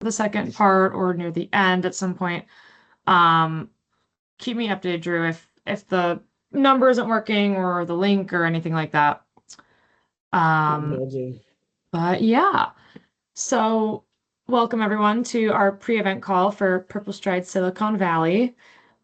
the second part or near the end at some point. Um, Keep me updated, Drew, if the number isn't working or the link or anything like that. Um, Will do. but yeah, so welcome everyone to our pre-event call for PurpleStride Silicon Valley.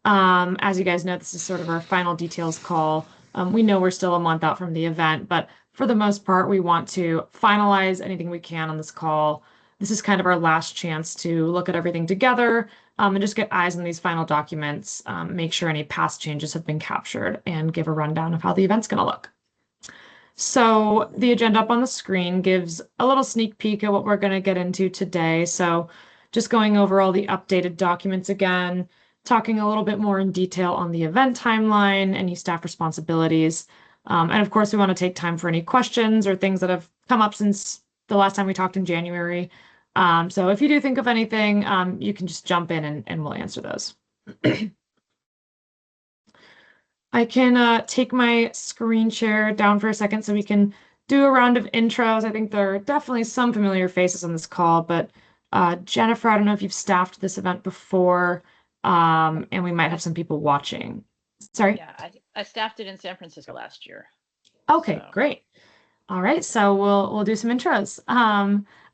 As you guys know, this is sort of our final details call. We know we're still a month out from the event, but for the most part, we want to finalize anything we can on this call. This is kind of our last chance to look at everything together, and just get eyes on these final documents, make sure any past changes have been captured, and give a rundown of how the event's going to look. So the agenda up on the screen gives a little sneak peek at what we're going to get into today. So just going over all the updated documents again, talking a little bit more in detail on the event timeline, any staff responsibilities. And of course, we want to take time for any questions or things that have come up since the last time we talked in January. So if you do think of anything, you can just jump in and we'll answer those. I can take my screen share down for a second so we can do a round of intros. I think there are definitely some familiar faces on this call, but Jennifer, I don't know if you've staffed this event before, and we might have some people watching. Sorry? Yeah, I staffed it in San Francisco last year. Okay, So. great. All right, so we'll do some intros.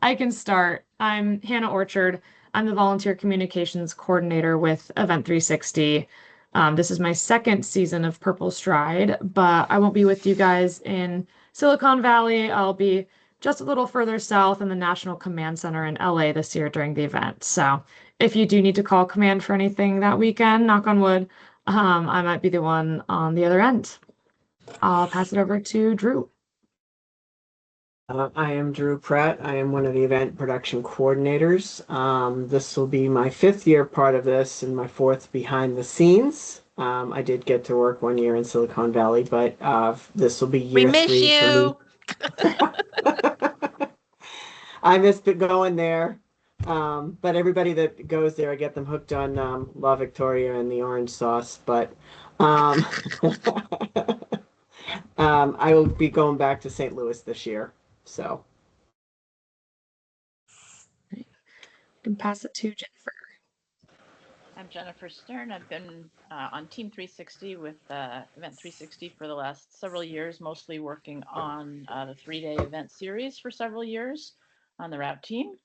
I can start. I'm Hannah Orchard. I'm the volunteer communications coordinator with Event 360. This is my second season of PurpleStride, but I won't be with you guys in Silicon Valley. I'll be just a little further south in the National Command Center in LA this year during the event. So if you do need to call command for anything that weekend, knock on wood, I might be the one on the other end. I'll pass it over to Drew. I am Drew Pratt. I am one of the event production coordinators. This will be my fifth year part of this and my fourth behind the scenes. I did get to work 1 year in Silicon Valley, but this will be year three for me. I missed it going there. But everybody that goes there, I get them hooked on La Victoria and the orange sauce. But I will be going back to St. Louis this year. So You can pass it to Jennifer. I'm Jennifer Stern. I've been on Team 360 with Event 360 for the last several years, mostly working on the 3-day event series for several years on the route team.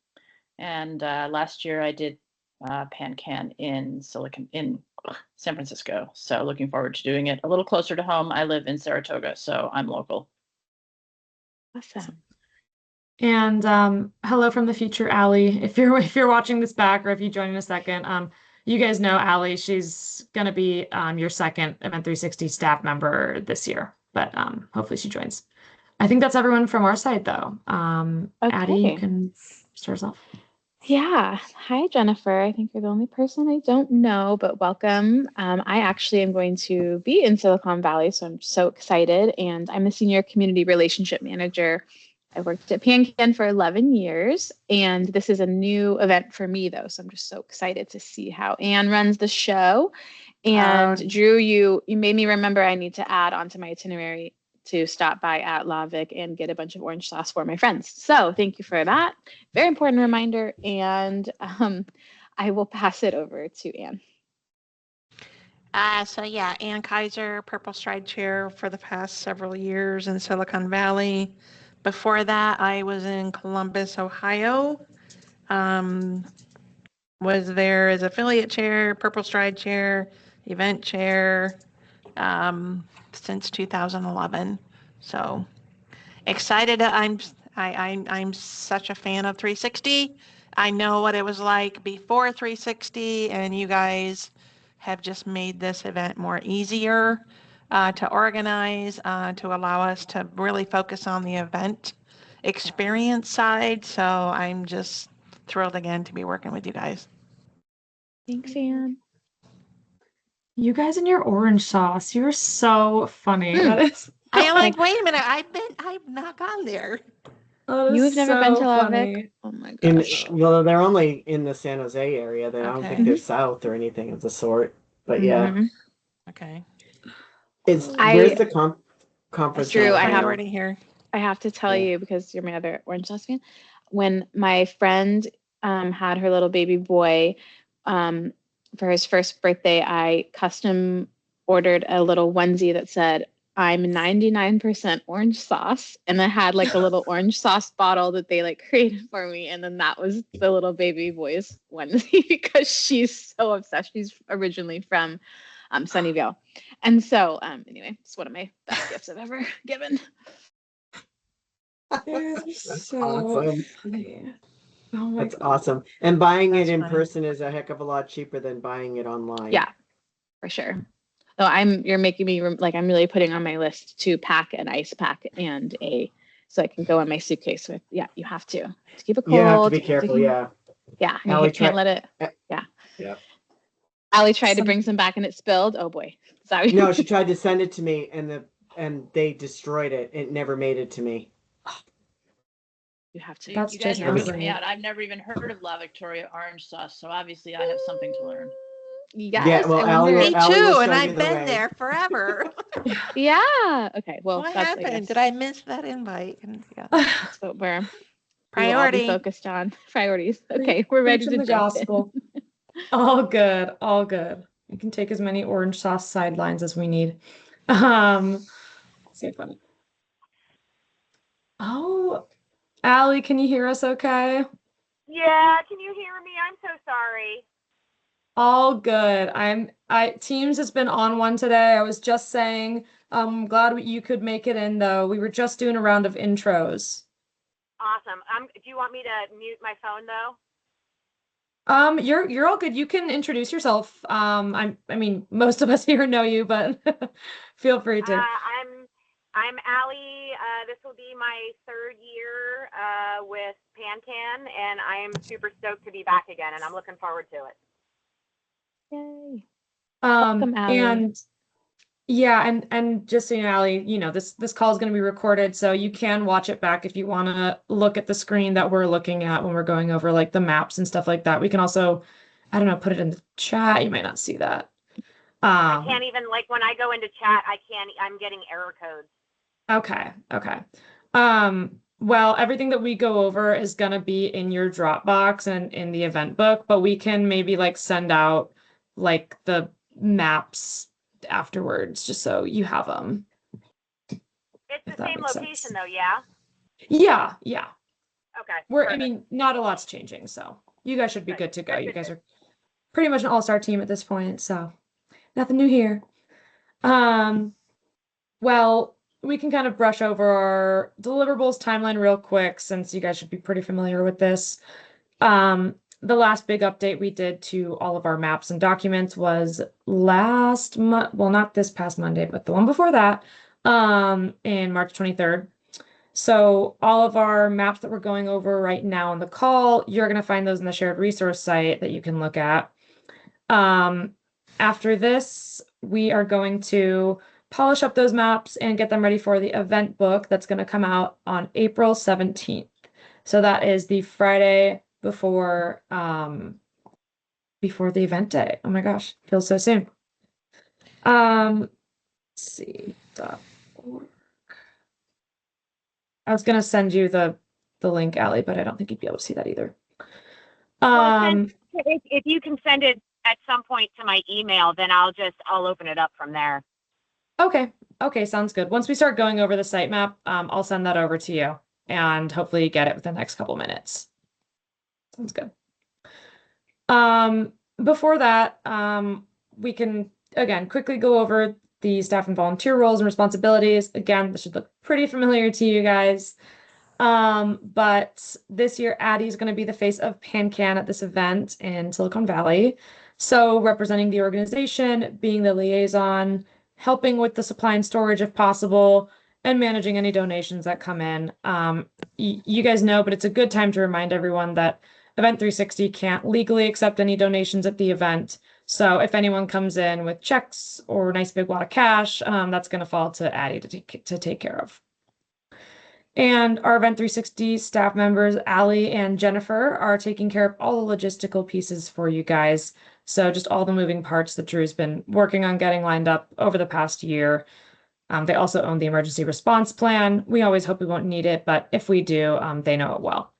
And last year I did PanCan in San Francisco. So looking forward to doing it a little closer to home. I live in Saratoga, so I'm local. Awesome. And hello from the future, Allie. If you're watching this back or if you join in a second, you guys know Allie. She's gonna be your second Event 360 staff member this year, but hopefully she joins. I think that's everyone from our side, though. Addie, you can start us off. Yeah. Hi, Jennifer. I think you're the only person I don't know, but welcome. I actually am going to be in Silicon Valley, so I'm so excited. And I'm the senior community relationship manager. I worked at PanCan for 11 years, and this is a new event for me, though. So I'm just so excited to see how Anne runs the show. And Drew, you made me remember I need to add onto my itinerary to stop by at La Vic and get a bunch of orange sauce for my friends. So thank you for that. Very important reminder. And I will pass it over to Anne. Ann Kaiser, PurpleStride chair for the past several years in Silicon Valley. Before that, I was in Columbus, Ohio. Was there as affiliate chair, PurpleStride chair, event chair, since 2011. So excited. I'm such a fan of 360. I know what it was like before 360, and you guys have just made this event more easier to organize, to allow us to really focus on the event experience side. So I'm just thrilled again to be working with you guys. Thanks, Anne. You guys and your orange sauce, you're so funny. That is. I am like, wait a minute, I've not gone there. You've never been to La Vic? Oh my gosh. Well, they're only in the San Jose area. I don't think they're south or anything of the sort. But yeah. Okay. Where's the conference? Drew, I have already here. I have to tell you, because you're my other orange sauce fan. When my friend had her little baby boy. For his first birthday, I custom ordered a little onesie that said, I'm 99% orange sauce. And I had like a little orange sauce bottle that they like created for me. And then that was the little baby boy's onesie because she's so obsessed. She's originally from Sunnyvale. And so anyway, it's one of my best gifts I've ever given. That's So awesome. funny. Oh my That's God. awesome. And buying That's it in funny. person is a heck of a lot cheaper than buying it online. Yeah, for sure. So you're making me like I'm really putting on my list to pack an ice pack and so I can go in my suitcase with. Yeah, you have to keep it cold. You have to be careful. Yeah. Yeah, and Allie you can't let it. Yeah. Yeah. Allie tried to bring some back and it spilled. Oh boy. Sorry. No, she tried to send it to me and they destroyed it. It never made it to me. You have to. That's You guys just are missing me right. out. I've never even heard of La Victoria orange sauce, so obviously I have something to learn. Yes. Yeah, well, I Allie wonder. Me Allie will too, show and you I've the been way. there forever. Yeah. Okay. Well, What that's happened? Did I miss that invite? And, yeah. That's what we will all be Priority. focused on. Priorities. Okay, we're ready Preaching to the jump gospel. All good, all good. We can take as many orange sauce sidelines as we need. So funny. Oh, Allie, can you hear us okay? Yeah, can you hear me? I'm so sorry. All good. Teams has been on one today. I was just saying, I'm glad you could make it in though. We were just doing a round of intros. Awesome. Do you want me to mute my phone though? You're all good. You can introduce yourself. I mean, most of us here know you, but feel free to. I'm Allie. This will be my third year with Pancan, and I am super stoked to be back again, and I'm looking forward to it. Yay. Welcome, Allie. And yeah, and just so you know, Allie, this call is going to be recorded, so you can watch it back if you want to look at the screen that we're looking at when we're going over like the maps and stuff like that. We can also, I don't know, put it in the chat. You might not see that. I can't even, like, when I go into chat, I'm getting error codes. Okay. Well, everything that we go over is gonna be in your Dropbox and in the event book, but we can maybe like send out like the maps afterwards, just so you have them. It's If the that same makes location sense. though, yeah? Yeah. Okay. I perfect. mean, not a lot's changing, so you guys should be good to go. That's You good. guys are pretty much an all-star team at this point, so nothing new here. Well, we can kind of brush over our deliverables timeline real quick since you guys should be pretty familiar with this. The last big update we did to all of our maps and documents was last month, well, not this past Monday, but the one before that, in March 23rd. So all of our maps that we're going over right now on the call, you're going to find those in the shared resource site that you can look at. After this, we are going to polish up those maps and get them ready for the event book that's going to come out on April 17th. So that is the Friday before the event day. Oh my gosh, feels so soon. Let's see. I was gonna send you the link, Allie, but I don't think you'd be able to see that either. If you can send it at some point to my email, then I'll open it up from there. Okay, sounds good. Once we start going over the sitemap, I'll send that over to you, and hopefully you get it within the next couple minutes. Sounds good. Before that, we can again quickly go over the staff and volunteer roles and responsibilities. Again, this should look pretty familiar to you guys. But this year, Addie is going to be the face of PanCan at this event in Silicon Valley. So representing the organization, being the liaison, helping with the supply and storage if possible, and managing any donations that come in. You guys know, but it's a good time to remind everyone that Event 360 can't legally accept any donations at the event. So if anyone comes in with checks or a nice big wad of cash, that's going to fall to Addie to take care of. And our Event 360 staff members, Allie and Jennifer, are taking care of all the logistical pieces for you guys. So just all the moving parts that Drew's been working on getting lined up over the past year. They also own the emergency response plan. We always hope we won't need it, but if we do, they know it well.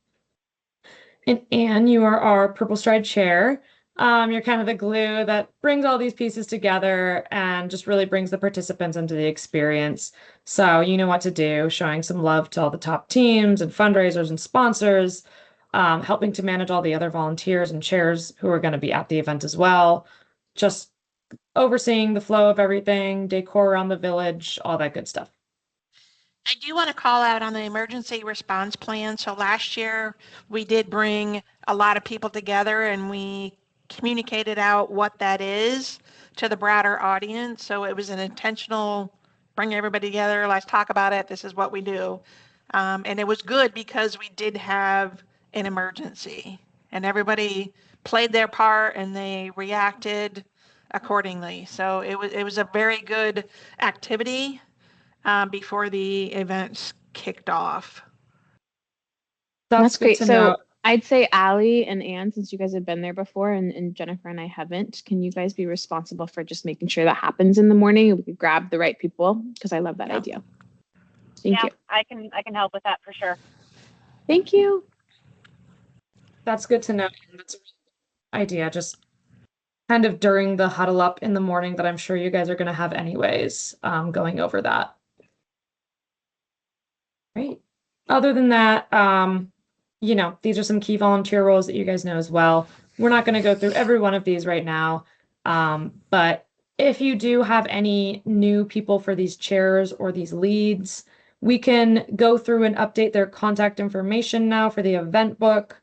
And Anne, you are our PurpleStride chair. You're kind of the glue that brings all these pieces together and just really brings the participants into the experience. So you know what to do, showing some love to all the top teams and fundraisers and sponsors, helping to manage all the other volunteers and chairs who are going to be at the event as well. Just overseeing the flow of everything, decor around the village, all that good stuff. I do want to call out on the emergency response plan. So last year we did bring a lot of people together and we communicated out what that is to the broader audience. So it was an intentional bring everybody together. Let's talk about it. This is what we do. And it was good because we did have an emergency and everybody played their part and they reacted accordingly. So it was a very good activity before the events kicked off. That's good great. to So know. I'd say Allie and Anne, since you guys have been there before, and Jennifer and I haven't, can you guys be responsible for just making sure that happens in the morning? We could grab the right people because I love that idea. Thank you. I can help with that for sure. Thank you. That's good to know. That's a really good idea. Just kind of during the huddle up in the morning that I'm sure you guys are going to have anyways, going over that. Right. Other than that, you know, these are some key volunteer roles that you guys know as well. We're not going to go through every one of these right now. But if you do have any new people for these chairs or these leads, we can go through and update their contact information now for the event book.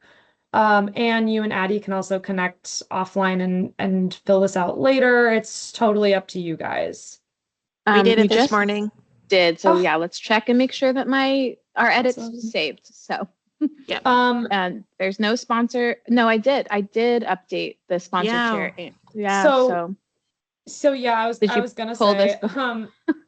And you and Addie can also connect offline and fill this out later. It's totally up to you guys. We did it We this just morning. did. So Oh. yeah, let's check and make sure that our edits Awesome. saved. So And there's no sponsor. No, I did update the sponsor Yeah. chair. Yeah. So yeah, I Did you was gonna pull this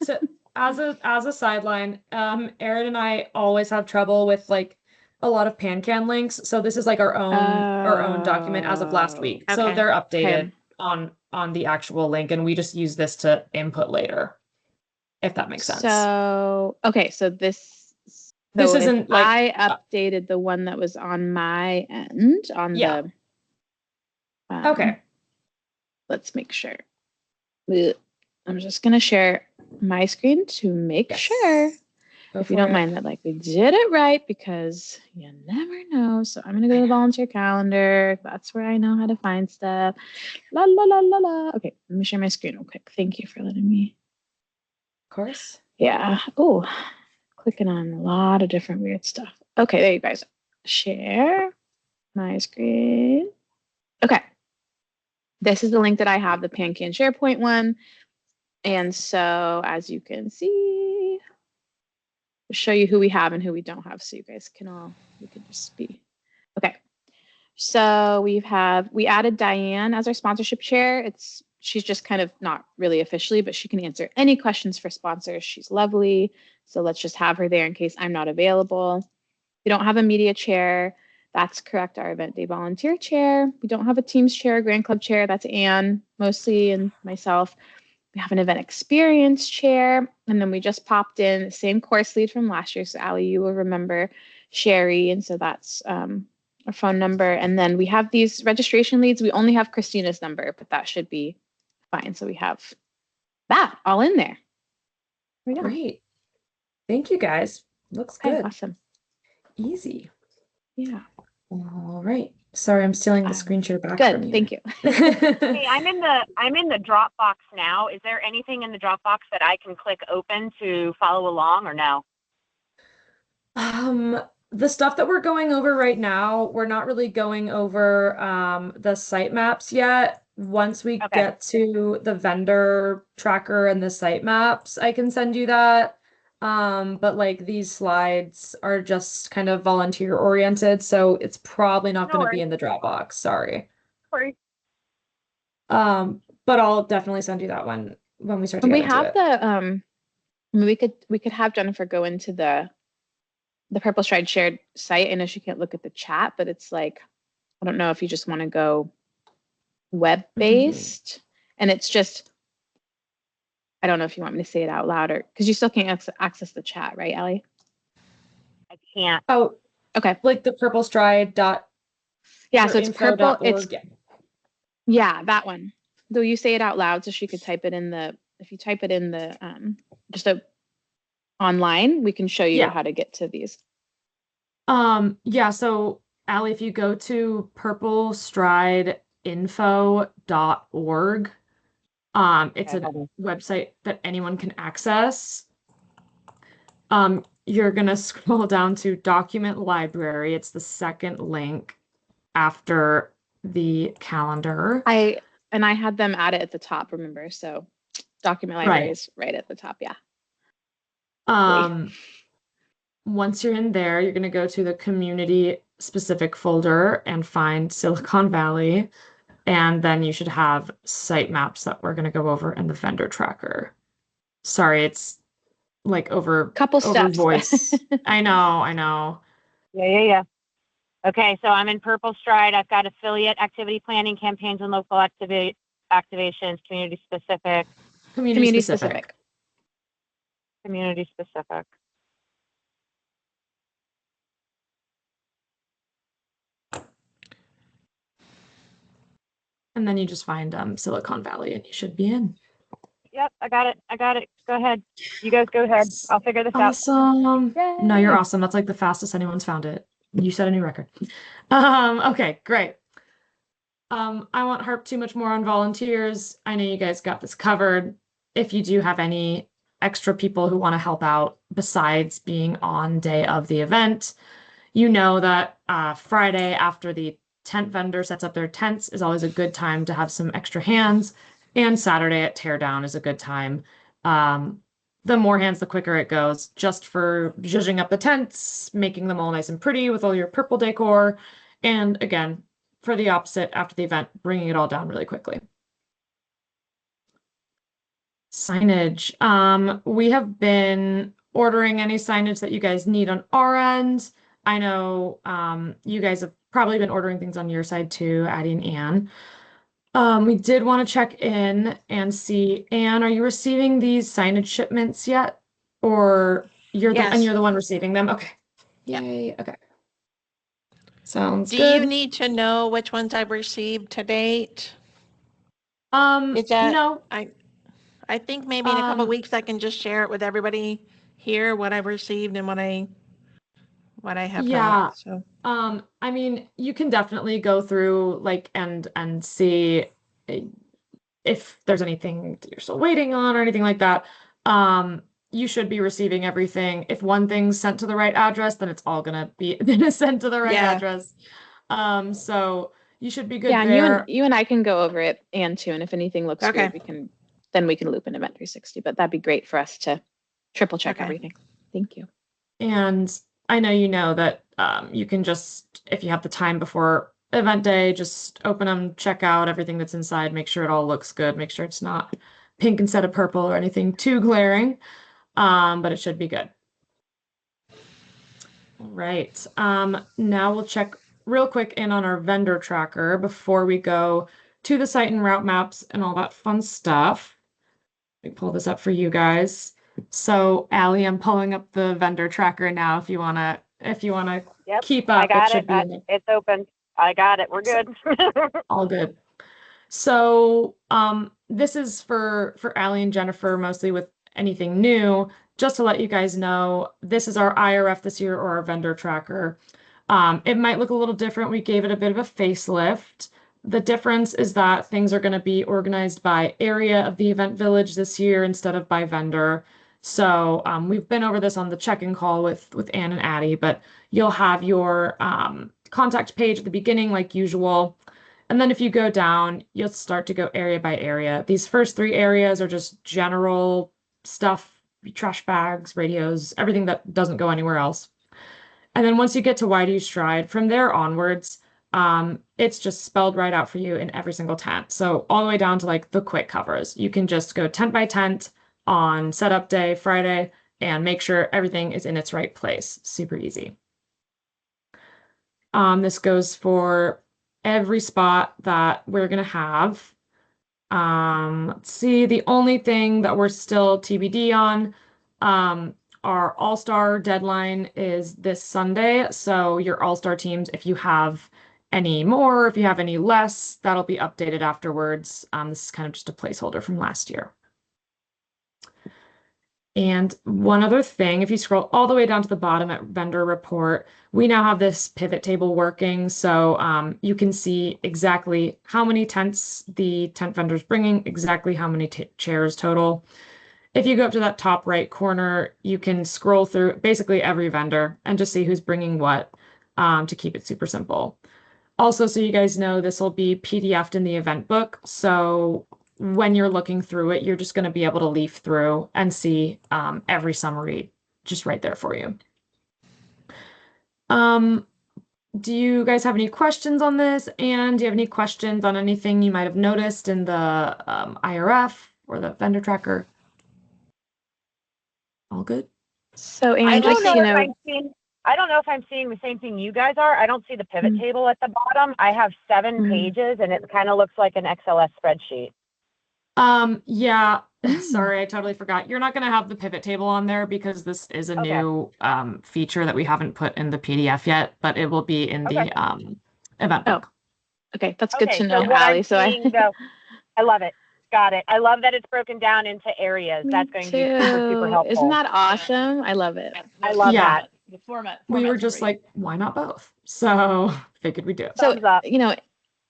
say, so as a sideline, Erin and I always have trouble with like a lot of PanCan links. So this is like our own document as of last week. So Okay. they're updated on the actual link, and we just use this to input later, if that makes sense. So okay, so this isn't like I updated the one that was on my end on Yeah. the Okay. Let's make sure. Ugh. I'm just gonna share my screen to make Yes. sure, Go if you for don't it. mind, that like we did it right, because you never know. So I'm gonna go to the volunteer calendar. That's where I know how to find stuff. La la la la la. Okay, let me share my screen real quick. Thank you for letting me. Of course. Yeah. Oh, clicking on a lot of different weird stuff. Okay, there you guys. Share my screen. Okay. This is the link that I have, the PanCan SharePoint one. And so as you can see, I'll show you who we have and who we don't have, so you guys can just be. Okay. So we added Diane as our sponsorship chair. She's just kind of not really officially, but she can answer any questions for sponsors. She's lovely. So let's just have her there in case I'm not available. We don't have a media chair. That's correct. Our event day volunteer chair. We don't have a Teams chair, Grand Club chair. That's Anne mostly and myself. We have an event experience chair. And then we just popped in the same course lead from last year. So Allie, you will remember Sherry. And so that's our phone number. And then we have these registration leads. We only have Christina's number, but that should be fine. So we have that all in there. There we go. Great. Thank you guys. Looks Okay, good. awesome. Easy. Yeah. All right. Sorry, I'm stealing the screen share back Good. from you. Thank you. Hey, I'm in the Dropbox now. Is there anything in the Dropbox that I can click open to follow along, or no? The stuff that we're going over right now, we're not really going over the site maps yet. Once we get to the vendor tracker and the site maps, I can send you that. But like these slides are just kind of volunteer oriented, so it's probably not going to be in the Dropbox. Sorry. Sorry. But I'll definitely send you that one when we start to And get we into have it. the I mean, we could have Jennifer go into the PurpleStride shared site. I know she can't look at the chat, but it's like, I don't know if you just want to go web-based, and it's just, I don't know if you want me to say it out loud, or because you still can't access the chat, right, Allie? I can't. Oh, Okay. like the PurpleStride Yeah, So so it's purple. It's info.org. yeah, that one. Though you say it out loud so she could type it in the, if you type it in the just online, we can show you Yeah. how to get to these. Yeah, so Allie, if you go to purplestrideinfo.org, it's Okay, a hold on. website that anyone can access. You're gonna scroll down to document library. It's the second link after the calendar. I had them add it at the top, remember? So document library Right. is right at the top. Yeah. Once you're in there, you're gonna go to the community specific folder and find Silicon Valley. And then you should have site maps that we're going to go over in the vendor tracker. Sorry, it's like Couple over steps. voice. I know. Yeah. Okay, so I'm in PurpleStride. I've got affiliate activity planning, campaigns, and local activations, community specific. Community specific. Community specific. And then you just find Silicon Valley and you should be in. Yep, I got it. Go ahead. You guys go ahead. I'll figure this out. Awesome. Yay. No, you're awesome. That's like the fastest anyone's found it. You set a new record. Okay, great. I won't harp too much more on volunteers. I know you guys got this covered. If you do have any extra people who want to help out besides being on day of the event, you know that Friday after the tent vendor sets up their tents is always a good time to have some extra hands, and Saturday at teardown is a good time. The more hands, the quicker it goes, just for zhuzhing up the tents, making them all nice and pretty with all your purple decor, and again, for the opposite after the event, bringing it all down really quickly. Signage. We have been ordering any signage that you guys need on our end. I know you guys have probably been ordering things on your side too, Addie and Anne. We did want to check in and see, Anne, are you receiving these signage shipments yet? Or you're Yes. and you're the one receiving them? Okay. Yep. Yay. Okay. Sounds Do good. you need to know which ones I've received to date? Is that No. I think maybe in a couple of weeks I can just share it with everybody here, what I've received and what I have Yeah. not. So I mean, you can definitely go through like and see if there's anything that you're still waiting on or anything like that. You should be receiving everything. If one thing's sent to the right address, then it's all gonna be sent to the right Yeah. address. So you should be good Yeah, and there. you and I can go over it, and too. And if anything looks Okay. weird, we can loop in Event 360. But that'd be great for us to triple check Okay. everything. Thank you. And I know you know that you can just, if you have the time before event day, just open them, check out everything that's inside, make sure it all looks good, make sure it's not pink instead of purple or anything too glaring, but it should be good. All right. Now we'll check real quick in on our vendor tracker before we go to the site and route maps and all that fun stuff. Let me pull this up for you guys. So, Allie, I'm pulling up the vendor tracker now. If you wanna Yep, keep up, I got should it. be in there. It's open. I got it. We're good. All good. So, this is for Allie and Jennifer mostly with anything new. Just to let you guys know, this is our IRF this year or our vendor tracker. It might look a little different. We gave it a bit of a facelift. The difference is that things are going to be organized by area of the event village this year instead of by vendor. So we've been over this on the check-in call with Anne and Addie, but you'll have your contact page at the beginning like usual. And then if you go down, you'll start to go area by area. These first three areas are just general stuff, trash bags, radios, everything that doesn't go anywhere else. And then once you get to why do you stride, from there onwards, it's just spelled right out for you in every single tent. So all the way down to like the quick covers. You can just go tent by tent on setup day, Friday, and make sure everything is in its right place. Super easy. This goes for every spot that we're gonna have. Let's see, the only thing that we're still TBD on, our All-Star deadline is this Sunday. So your All-Star teams, if you have any more, if you have any less, that'll be updated afterwards. This is kind of just a placeholder from last year. And one other thing, if you scroll all the way down to the bottom at vendor report, we now have this pivot table working. So you can see exactly how many tents the tent vendor's bringing, exactly how many chairs total. If you go up to that top right corner, you can scroll through basically every vendor and just see who's bringing what to keep it super simple. Also, so you guys know, this will be PDF'd in the event book. So when you're looking through it, you're just going to be able to leaf through and see every summary just right there for you. Do you guys have any questions on this? And do you have any questions on anything you might have noticed in the IRF or the vendor tracker? All good? So, I and don't just, know you if know, I'm seeing. I don't know if I'm seeing the same thing you guys are. I don't see the pivot Mm. table at the bottom. I have 7 Mm. pages, and it kind of looks like an XLS spreadsheet. Yeah, Mm. sorry, I totally forgot. You're not going to have the pivot table on there because this is a Okay. new feature that we haven't put in the PDF yet, but it will be in Okay. the event Oh, book. okay, that's good Okay, to so know, what Allie. I'm So seeing, though, I love it. Got it. I love that it's broken down into areas. Me That's going to be super, super too. helpful. Isn't that awesome? I love it. I love Yeah. that. The format. We were format's just great. like, why not both? So figured we'd do it. So, Thumbs up. you know,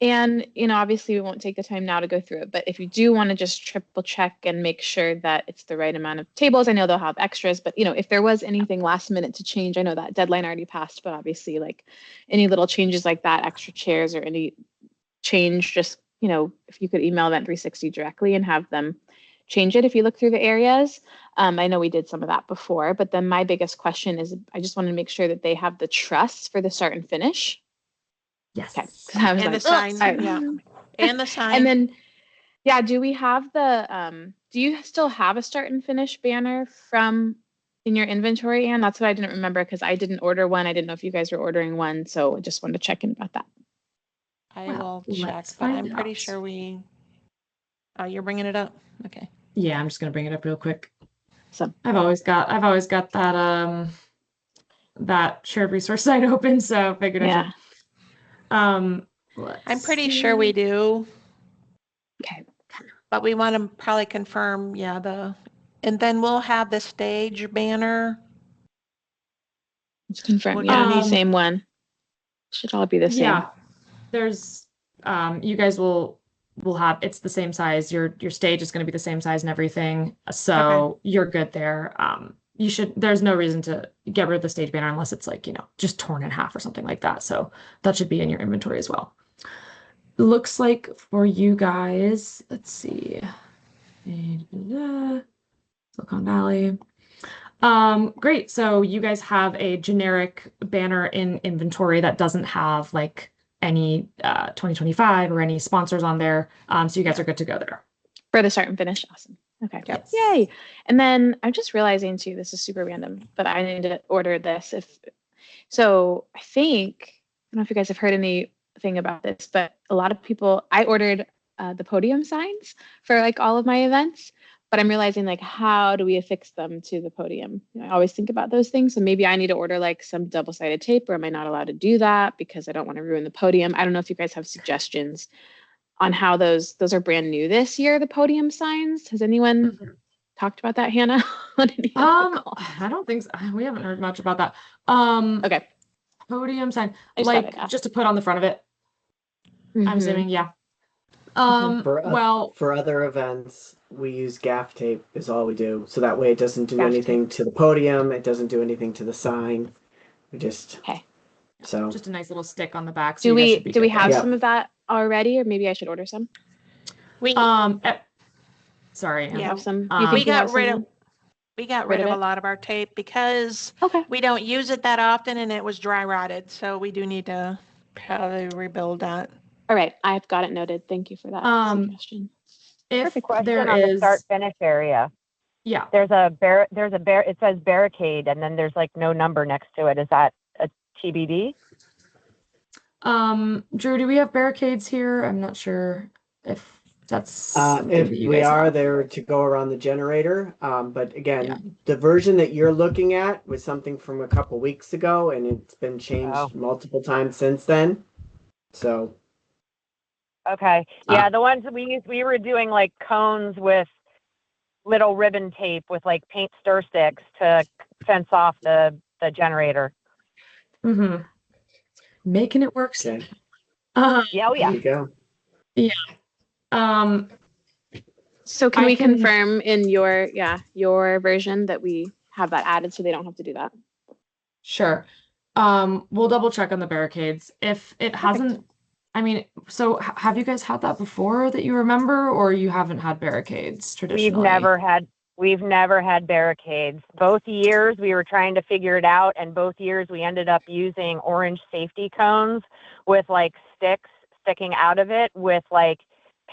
and, you know, obviously we won't take the time now to go through it, but if you do want to just triple check and make sure that it's the right amount of tables, I know they'll have extras, but, you know, if there was anything last minute to change, I know that deadline already passed, but obviously like any little changes like that, extra chairs or any change, just, you know, if you could email Event 360 directly and have them change it if you look through the areas. I know we did some of that before, but then my biggest question is I just want to make sure that they have the trust for the start and finish. Yes. Okay. 'Cause I was And the like, sign, "Oh, yeah. And the sign. And then, yeah, do we have the, do you still have a start and finish banner from in your inventory, Anne? That's what I didn't remember because I didn't order one. I didn't know if you guys were ordering one, so I just wanted to check in about that. I Well, will check, let's but I'm find pretty out. sure we. Oh, you're bringing it up? Okay. Yeah, I'm just gonna bring it up real quick. So, I've always got that that shared resource site open, so figured I yeah. should. Let's I'm pretty sure we see. do, Okay. but we want to probably confirm, yeah, and then we'll have the stage banner. Let's confirm. We're Yeah, gonna need- same one. Should all be the same. Yeah, there's you guys will have, it's the same size. Your stage is going to be the same size and everything, so you're good there. There's no reason to get rid of the stage banner unless it's like, you know, just torn in half or something like that. So that should be in your inventory as well. Looks like for you guys, let's see. Silicon Valley. Great. So you guys have a generic banner in inventory that doesn't have like any 2025 or any sponsors on there. So you guys are good to go there. For the start and finish. Awesome. Okay. Yep. Yay. And then I'm just realizing too, this is super random, but I need to order this. So I think, I don't know if you guys have heard anything about this, but a lot of people, I ordered the podium signs for like all of my events, but I'm realizing like, how do we affix them to the podium? You know, I always think about those things. So maybe I need to order like some double-sided tape, or am I not allowed to do that because I don't want to ruin the podium? I don't know if you guys have suggestions on how those are brand new this year, the podium signs. Has anyone talked about that, Hannah? On any of the calls? I don't think so. We haven't heard much about that. Okay. Podium sign, I just thought I'd like ask. just to put on the front of it. I'm Mhm. assuming, yeah. For Well, other events, we use gaff tape is all we do. So that way it doesn't do Gaff anything to the podium. It doesn't do anything to the sign. We just, Okay. so. just a nice little stick on the back. So Do you guys we should be do we good there. have Yeah. some of that already, or maybe I should order some? We Sorry, Ann. You Yeah. have some. Do Um, you think we you got have rid some? of we got Rid rid of of a it? lot of our tape because Okay. we don't use it that often and it was dry rotted. So we do need to probably rebuild that. All right. I've got it noted. Thank you for that suggestion. If Perfect. Question there on the is, start finish area. yeah, There's a it says barricade, and then there's like no number next to it. Is that a TBD? Drew, do we have barricades here? I'm not sure if that's something If that you we guys are have. there to go around the generator, but again, Yeah. the version that you're looking at was something from a couple weeks ago, and it's been changed Oh. multiple times since then. So Okay. Yeah, the ones that we were doing like cones with little ribbon tape with like paint stir sticks to fence off the generator. Mm-hmm. Making it work. okay, Yeah, oh there yeah. you go. Yeah. Um, So can I we can- confirm in your version that we have that added so they don't have to do that? Sure. We'll double check on the barricades. If it hasn't, I mean, so have you guys had that before that you remember, or you haven't had barricades traditionally? We've never had barricades. Both years we were trying to figure it out, and both years we ended up using orange safety cones with like sticks sticking out of it with like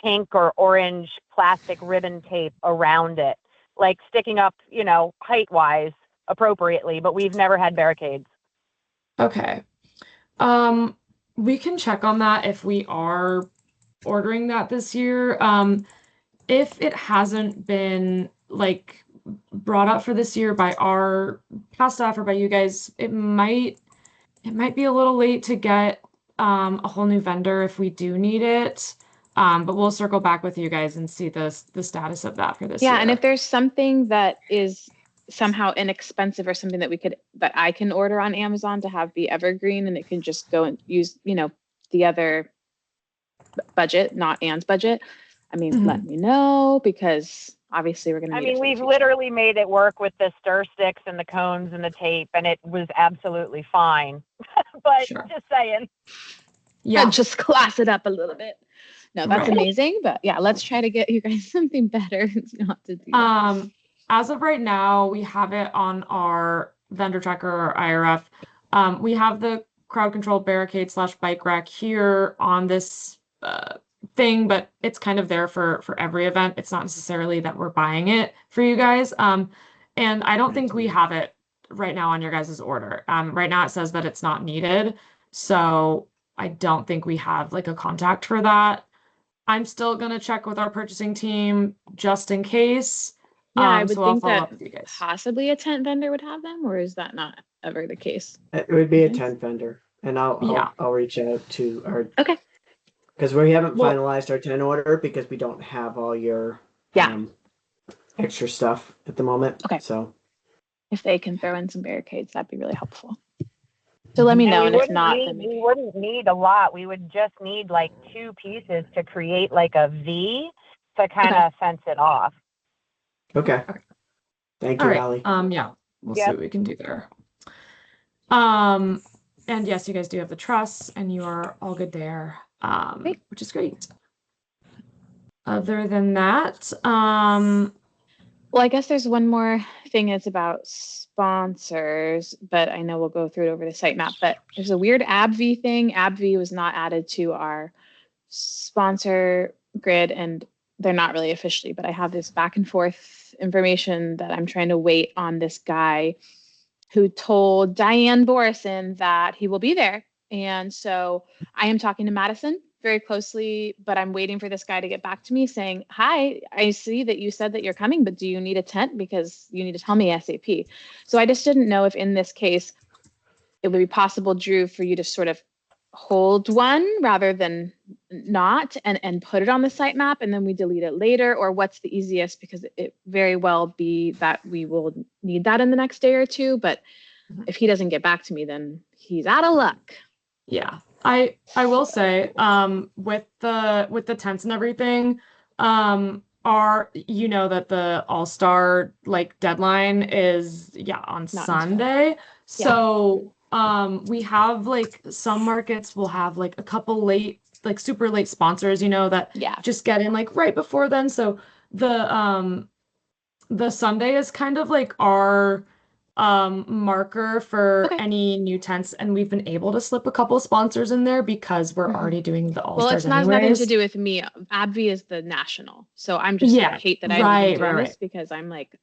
pink or orange plastic ribbon tape around it, like sticking up, height wise appropriately, but we've never had barricades. Okay. We can check on that if we are ordering that this year. If it hasn't been like brought up for this year by our past staff or by you guys, it might be a little late to get a whole new vendor if we do need it. But we'll circle back with you guys and see the status of that for this Yeah, year. and if there's something that is somehow inexpensive or something that I can order on Amazon to have be evergreen and it can just go and use, the other budget, not Anne's budget. I mean, let me know because obviously we're going to I need it mean, for the we've future. literally made it work with the stir sticks and the cones and the tape, and it was absolutely fine. But Sure. just saying. Yeah. Just class it up a little bit. No, that's Right. amazing. But yeah, let's try to get you guys something better. It's not to do that. As of right now, we have it on our vendor tracker or IRF. We have the crowd control barricade / bike rack here on this thing, but it's kind of there for every event. It's not necessarily that we're buying it for you guys. And I don't think we have it right now on your guys' order. Right now it says that it's not needed, so I don't think we have like a contact for that. I'm still gonna check with our purchasing team just in case. Yeah, I would So I'll think follow that up with you guys. possibly a tent vendor would have them, or is that not ever the case? It would be a Yes. tent vendor, and I'll Yeah. I'll reach out to our Okay. because we haven't Well- finalized our tent order because we don't have all your Yeah. extra stuff at the moment. Okay. So If they can throw in some barricades, that'd be really helpful. So let me know, and if not, then we maybe. wouldn't need a lot. We would just need like 2 pieces to create like a V to kind of fence it off. okay. Thank All you, right. Allie. Yeah, we'll see Yep. what we can do there. And yes, you guys do have the truss, and you are all good there. Great. Which is great. Other than that, Well, I guess there's one more thing. It's about sponsors, but I know we'll go through it over the sitemap. But there's a weird AbbVie thing. AbbVie was not added to our sponsor grid, and they're not really officially, but I have this back and forth information that I'm trying to wait on this guy who told Diane Borison that he will be there. And so I am talking to Madison very closely, but I'm waiting for this guy to get back to me saying, hi, I see that you said that you're coming, but do you need a tent? Because you need to tell me ASAP. So I just didn't know if in this case, it would be possible, Drew, for you to sort of hold one rather than not and put it on the sitemap and then we delete it later, or what's the easiest, because it very well be that we will need that in the next day or two, but if he doesn't get back to me, then he's out of luck. yeah. I will say, with the tents and everything, that the All-Star like deadline is on Not Sunday. So we have like some markets will have like a couple late, like super late sponsors, that just get in like right before then. So the Sunday is kind of like our marker for any new tents, and we've been able to slip a couple sponsors in there because we're already doing the Well, All-Stars it's not nothing anyways. to do with me. AbbVie is the national, so I'm just I hate that I'm doing this because I'm like,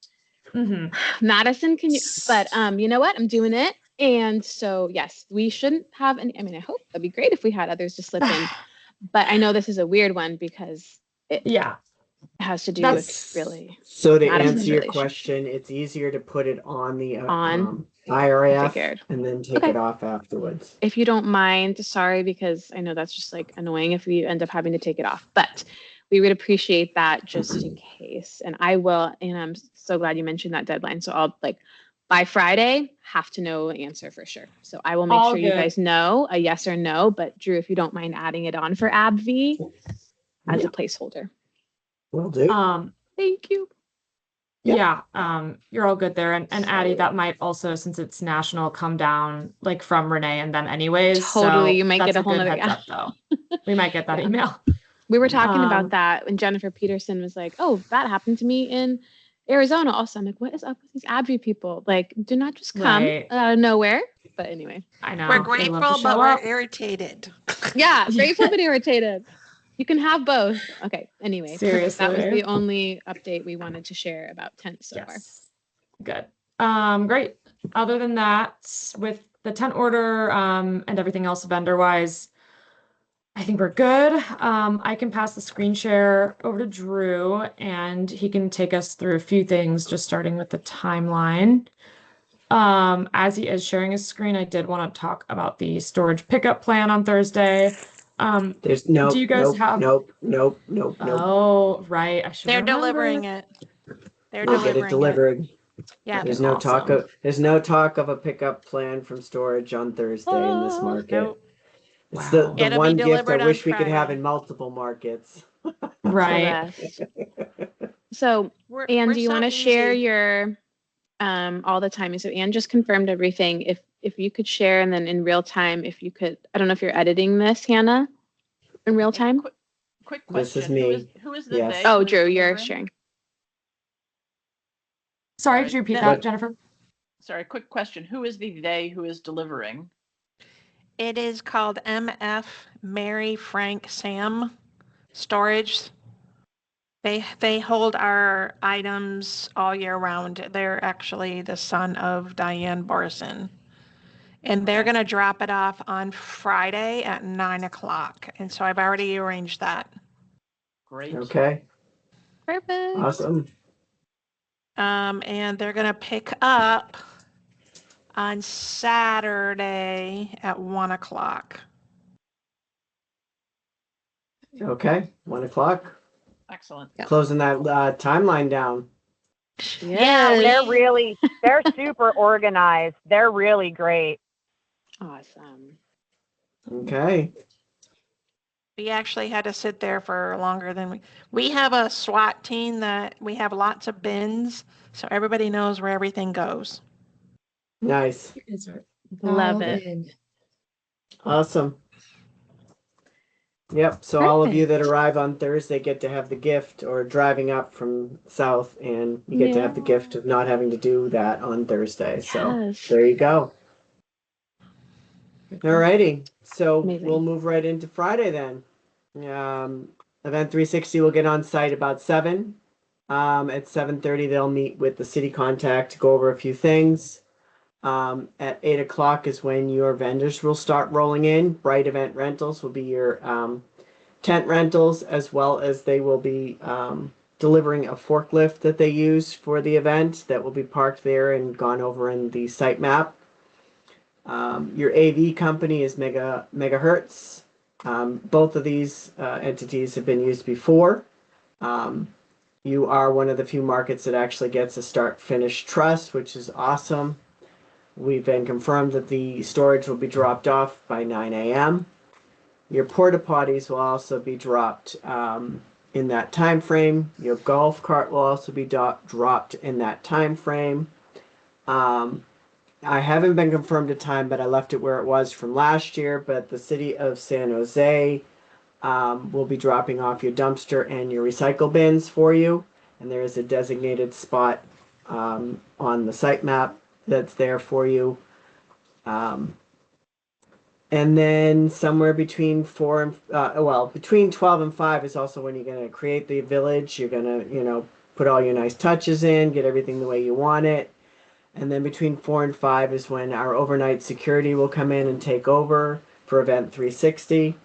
Madison, can you? But you know what? I'm doing it, and so yes, we shouldn't have any. I mean, I hope that'd be great if we had others to slip in, but I know this is a weird one because it has to do with really. So to Madison's answer your relationship. question, it's easier to put it on the IRAF, figured. and then take Okay. it off afterwards. If you don't mind, sorry, because I know that's just like annoying if we end up having to take it off, but we would appreciate that just in case. And I will, and I'm so glad you mentioned that deadline. So I'll like by Friday have to know an answer for sure. So I will make All sure you good. guys know a yes or no. But Drew, if you don't mind adding it on for AbbVie as Yeah. a placeholder. Will do. Thank you. Yeah, you're all good there. And Addie, that might also, since it's national, come down like from Renee and them anyways. Totally. So You might that's get a a whole good nother, heads yeah. up though. We might get that Yeah. email. We were talking about that when Jennifer Peterson was like, "Oh, that happened to me in Arizona." Also, I'm like, "What is up with these AbbVie people? Like, do not just come Right. out of nowhere." But anyway, I know. We're They love to grateful, show but we're up. irritated. yeah, grateful but irritated. You can have both. Okay. Anyway, perfect. That was Seriously. the only update we wanted to share about tents so far. Yes. Good. Great. Other than that, with the tent order, and everything else vendor-wise, I think we're good. I can pass the screen share over to Drew, and he can take us through a few things, just starting with the timeline. As he is sharing his screen, I did want to talk about the storage pickup plan on Thursday. There's Do you guys have? nope. Oh, right. I should They're remember. delivering it. They're We'll get it delivering it. delivered. Yeah. There's no talk Awesome. of a pickup plan from storage on Thursday in this market. Nope. It's Wow. the It'll one be gift I delivered on wish we could have Friday. in multiple markets. Right. So, Anne, We're do you so want to share easy. your all the timing? So Anne just confirmed everything. If you could share, and then in real time, if you could, I don't know if you're editing this, Hannah, in real time. Quick This is question. me. Who is the Yes. they? Oh, who is Drew, you're delivering? sharing. Sorry, could you repeat that, Jennifer? Sorry, quick question. Who is the they who is delivering? It is called MF Mary Frank Sam Storage. They hold our items all year round. They're actually the son of Diane Borson. And they're going to drop it off on Friday at 9:00. And so I've already arranged that. Great. Okay. Perfect. Awesome. And they're going to pick up on Saturday at 1:00. Okay. 1:00. Excellent. Closing that timeline down. Yeah, Yes. they're super organized. They're really great. Awesome. Okay. We actually had to sit there for longer than we have a SWAT team that we have lots of bins, so everybody knows where everything goes. Nice. Love it. Awesome. Yep. So all of you that arrive on Thursday get to have the gift, or driving up from south, and you get to have the gift of not having to do that on Thursday. So Yes. there you go. Alrighty. So Amazing. we'll move right into Friday then. Event 360 will get on site about 7. At 7:30 they'll meet with the city contact to go over a few things. At 8:00 is when your vendors will start rolling in. Bright Event Rentals will be your tent rentals, as well as they will be delivering a forklift that they use for the event that will be parked there and gone over in the site map. Your AV company is Megahertz. Both of these entities have been used before. You are one of the few markets that actually gets a start-finish truss, which is awesome. We've been confirmed that the storage will be dropped off by 9 a.m. Your porta potties will also be dropped in that time frame. Your golf cart will also be dropped in that time frame. I haven't been confirmed a time, but I left it where it was from last year. But the city of San Jose will be dropping off your dumpster and your recycle bins for you. And there is a designated spot on the site map that's there for you. And then somewhere between between 12 and 5 is also when you're going to create the village. You're going to, put all your nice touches in, get everything the way you want it. And then between 4 and 5 is when our overnight security will come in and take over for Event 360.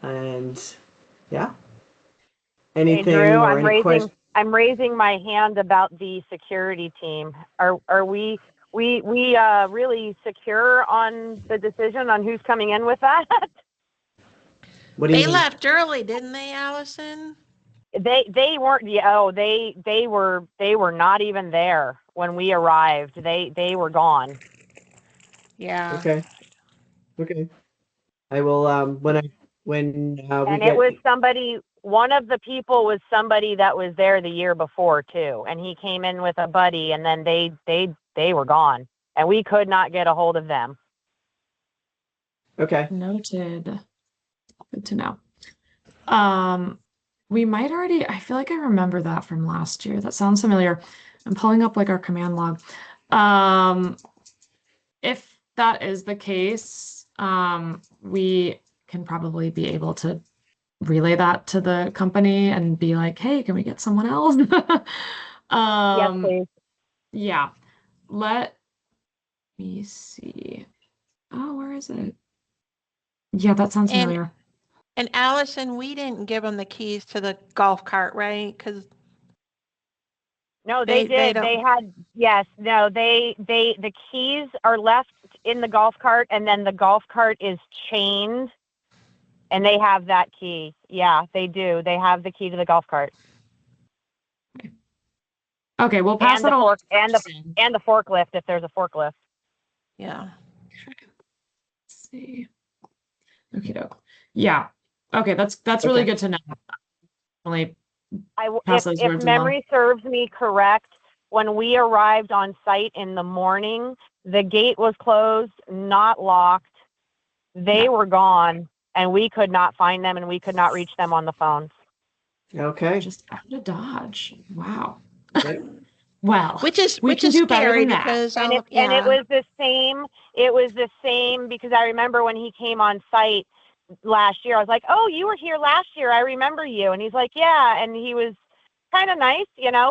And yeah. Anything Hey, Drew, or any questions? I'm raising my hand about the security team. Are we we really secure on the decision on who's coming in with that. What do you They mean? left early, didn't they, Allison? They weren't. They were not even there when we arrived. They were gone. Yeah. Okay. Okay. I will when we And it get was somebody. One of the people was somebody that was there the year before too, and he came in with a buddy, and then they were gone, and we could not get a hold of them. okay. Noted. Good to know. We might already, I feel like I remember that from last year. That sounds familiar. I'm pulling up like our command log. If that is the case, we can probably be able to relay that to the company and be like, hey, can we get someone else? Yes, Um, please. yeah. Let me see. Oh, where is it? Yeah, that sounds And familiar. and Allison, we didn't give them the keys to the golf cart, right? Because No, they they did. don't. They had, yes, no, the keys are left in the golf cart, and then the golf cart is chained, and they have that key. Yeah, they do. They have the key to the golf cart Okay, we'll pass and that the along. and the forklift if there's a forklift. Yeah. Let's see. Okay, doke. Yeah. Okay, that's really Okay. good to know. Definitely If pass those words along. memory serves me correct, when we arrived on site in the morning, the gate was closed, not locked. They were gone, and we could not find them, and we could not reach them on the phone. Okay. Just out of Dodge. Wow. Yep. Well, Which is we can do better scary than that. because And it yeah. was the same. It was the same because I remember when he came on site last year, I was like, "Oh, you were here last year. I remember you." And he's like, "Yeah." And he was kind of nice,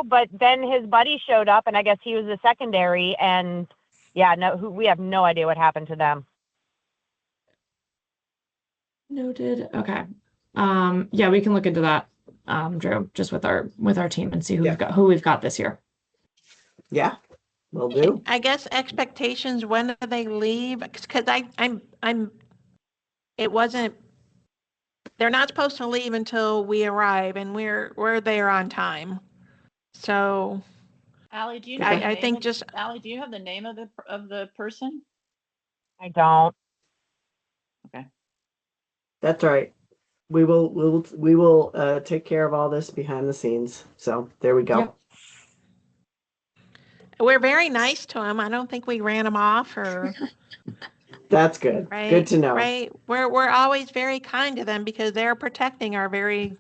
but then his buddy showed up, and I guess he was the secondary. And yeah, no, we have no idea what happened to them. Noted. Okay. Yeah, we can look into that, Drew, just with our team and see Yeah. who we've got this year. Yeah. Will do. I guess expectations, when do they leave? Because I'm it wasn't, they're not supposed to leave until we arrive, and we're there on time. So Allie, do you know I- the I name think of, just- Allie, do you have the name of the person? I don't. Okay. That's right. We will take care of all this behind the scenes. So there we go. Yep. we're very nice to them. I don't think we ran them off or That's good. right. Good to know. Right. We're always very kind to them because they're protecting our very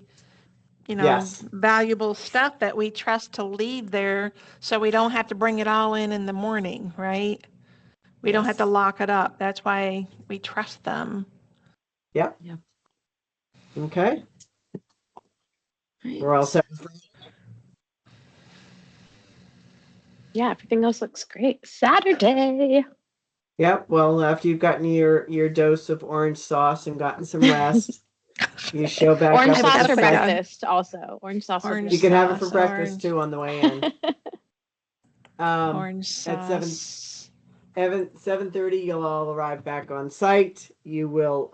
Yes. valuable stuff that we trust to leave there, so we don't have to bring it all in the morning, right? We don't have to Yes. lock it up. That's why we trust them. Yep. Yep. Okay. Right. We're all set. Yeah, everything else looks great. Saturday. Yep. Well, after you've gotten your dose of orange sauce and gotten some rest, you show back Orange up at sauce the for site. breakfast also. Orange sauce for Orange You breakfast. can have it for sauce, breakfast orange. too on the way in. Orange At sauce. 7:30, you'll all arrive back on site. You will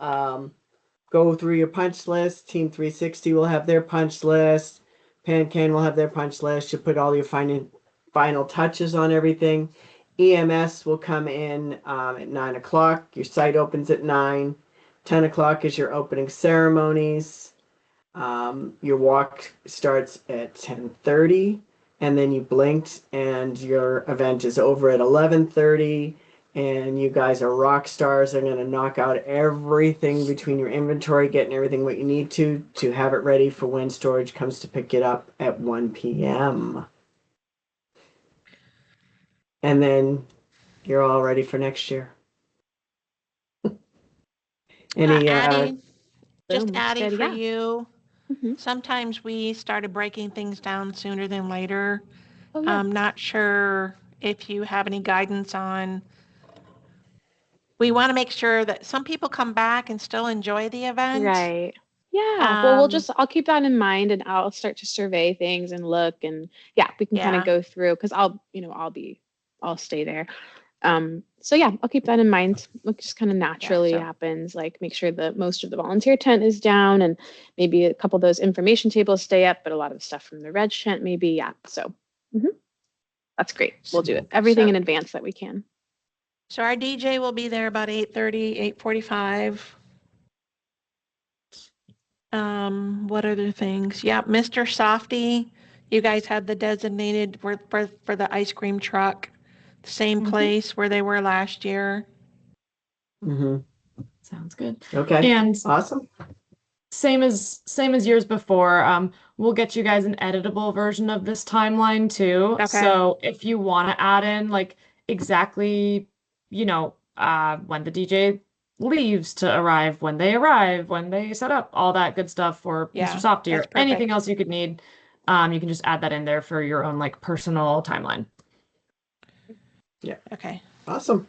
go through your punch list. Team 360 will have their punch list. PanCan will have their punch list. You put all your final touches on everything. EMS will come in at 9 o'clock. Your site opens at 9. 10 o'clock is your opening ceremonies. Your walk starts at 10:30, and then you blinked, and your event is over at 11:30. And you guys are rock stars. I'm going to knock out everything between your inventory, getting everything what you need to have it ready for when storage comes to pick it up at 1 p.m. And then you're all ready for next year. Any Addie, just Boom. Addie Good, for yeah. you. Mhm. Sometimes we started breaking things down sooner than later. Oh, yeah. I'm not sure if you have any guidance on. We want to make sure that some people come back and still enjoy the event. Right. Yeah. Well, Um, I'll keep that in mind and I'll start to survey things and look and yeah, we can kind Yeah. of go through because I'll be all stay there. So yeah, I'll keep that in mind. It just kind of naturally so- happens. Like make sure that most of the volunteer tent is down, and maybe a couple of those information tables stay up, but a lot of the stuff from the reg tent maybe, yeah. So that's great. We'll do it. Everything in advance that we can. So our DJ will be there about 8:30, 8:45. What other things? Yeah, Mr. Softy, you guys had the designated for the ice cream truck, the same place where they were last year. Mm-hmm. Sounds good. Okay. And Awesome. same as years before, we'll get you guys an editable version of this timeline too. Okay. So if you want to add in like exactly, when the DJ leaves to arrive, when they arrive, when they set up, all that good stuff for Yeah, Mr. Softy or that's anything perfect. else you could need, you can just add that in there for your own like personal timeline. Yeah. Okay. Awesome.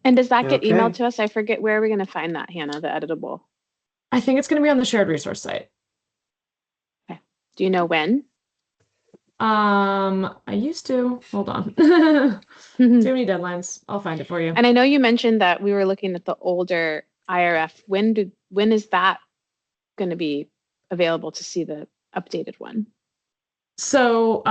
And does that get Okay. emailed to us? I forget, where are we going to find that, Hannah, the editable? I think it's going to be on the shared resource site. Okay. Do you know when? I used to. Hold on. Too many deadlines. I'll find it for you. And I know you mentioned that we were looking at the older IRF. When is that going to be available to see the updated one? So,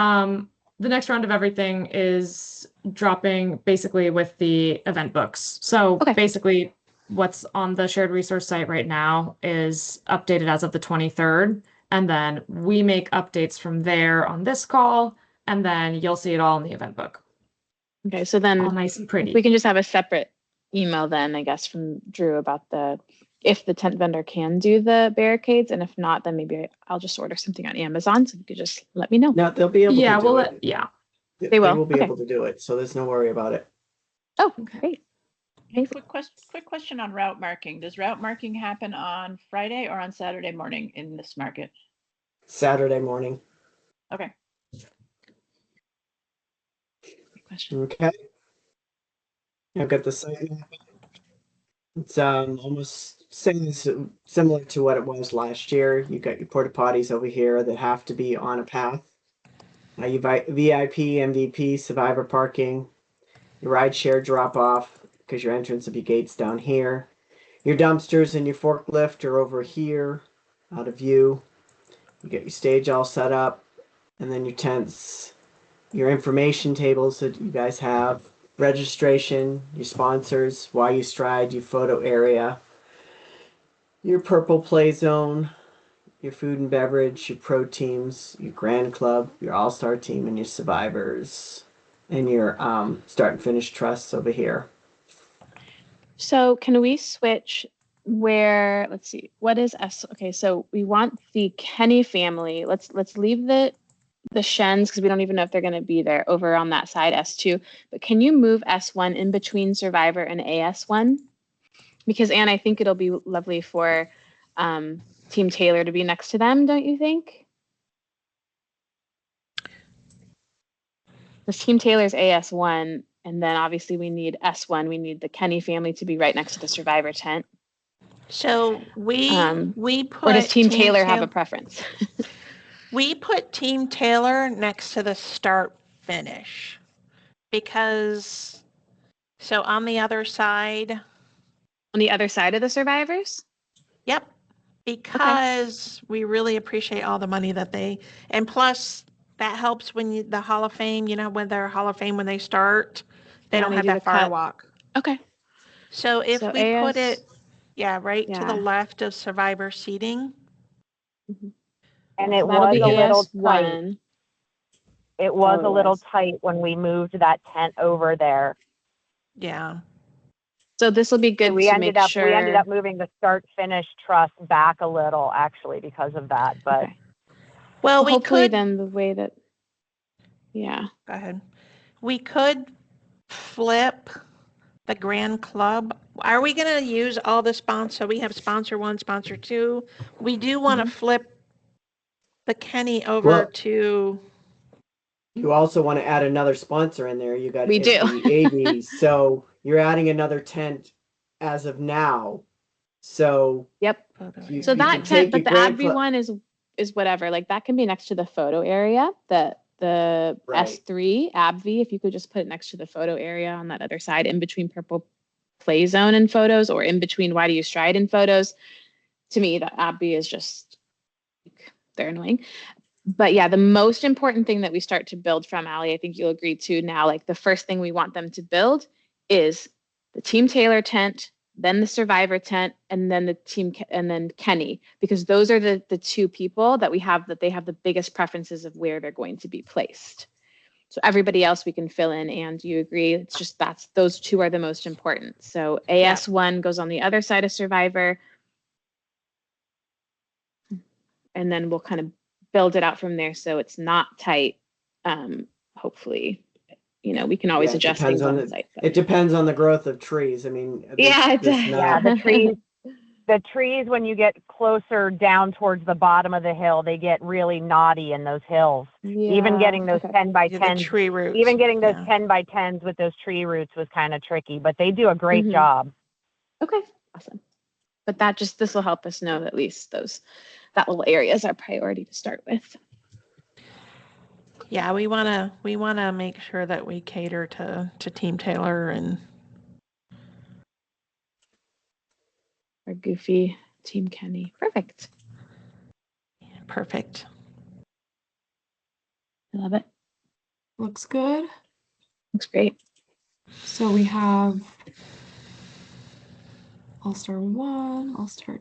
the next round of everything is dropping basically with the event books. So Okay. basically what's on the shared resource site right now is updated as of the 23rd. And then we make updates from there on this call, and then you'll see it all in the event book. Okay, so All then nice and pretty. we can just have a separate email then, I guess, from Drew about if the tent vendor can do the barricades, and if not, then maybe I'll just order something on Amazon. So you could just let me know. No, they'll be able Yeah, to do we'll it. yeah. They will? will be Okay. able to do it, so there's no worry about it. Oh, Okay. great. Okay. Quick question on route marking. Does route marking happen on Friday or on Saturday morning in this market? Saturday morning. Okay. Good question. Okay. I've got the site map. It's almost similar to what it was last year. You got your porta potties over here that have to be on a path. You VIP, MVP, survivor parking, your ride share drop off because your entrance will be gates down here. Your dumpsters and your forklift are over here, out of view. You get your stage all set up, and then your tents, your information tables that you guys have, registration, your sponsors, why you stride, your photo area, your purple play zone, your food and beverage, your pro teams, your grand club, your all-star team, and your survivors, and your start and finish trusts over here. So can we switch let's see, what is S? Okay, so we want the Kenny family. Let's leave the Shens because we don't even know if they're going to be there over on that side, S2. But can you move S1 in between Survivor and AS1? Because Anne, I think it'll be lovely for Team Taylor to be next to them, don't you think? Because Team Taylor's AS1, and then obviously we need S1. We need the Kenny family to be right next to the Survivor tent. So we put or does Team Taylor have a preference? We put Team Taylor next to the start finish because so on the other side. On the other side of the survivors? Yep. Because we really appreciate all the money that and plus that helps when the Hall of Fame, when they're Hall of Fame when they start, they don't have that far walk. Okay. So if we put it, right to the Yeah. left of survivor seating. Mm-hmm. And Yeah, it so that'll was be a little AS1. tight. It was Oh, a it little was. tight when we moved that tent over there. Yeah. So this will be good So we to ended make up sure. we ended up moving the start finish truss back a little actually because of that. But Okay. Well, we hopefully could then the way that go ahead. We could flip the Grand Club. Are we going to use all the sponsors? So we have sponsor 1, sponsor 2. We do want to flip the Kenny over to. You also want to add another sponsor in there. You got We do. the AV. So you're adding another tent as of now. So Yep. you So can that take tent, but your the Grand ADV Club. one is whatever. Like that can be next to the photo area. The the Right. S3 AbbVie, if you could just put it next to the photo area on that other side, in between Purple Play Zone and photos, or in between Why Do You Stride and photos. To me, that AbbVie is just, they're annoying. But yeah, the most important thing that we start to build from, Allie, I think you'll agree to now, like the first thing we want them to build is the Team Taylor tent, then the Survivor tent, and then and then Kenny, because those are the two people that we have, that they have the biggest preferences of where they're going to be placed. So everybody else we can fill in, and you agree, it's just those two are the most important. So AS1 goes on the other side of Survivor, and then we'll kind of build it out from there so it's not tight. Hopefully, we can always adjust things on site. It depends on the growth of trees. I mean, Yeah, the trees, when you get closer down towards the bottom of the hill, they get really knotty in those hills. Even getting those 10 by 10 tree roots. Even getting those 10 by 10s with those tree roots was kind of tricky, but they do a great job. Okay, awesome. But this will help us know at least that little area is our priority to start with. Yeah, we wanna make sure that we cater to Team Taylor and our goofy Team Kenny. Perfect. Perfect. I love it. Looks good. Looks great. So we have All-Star 1, All-Star,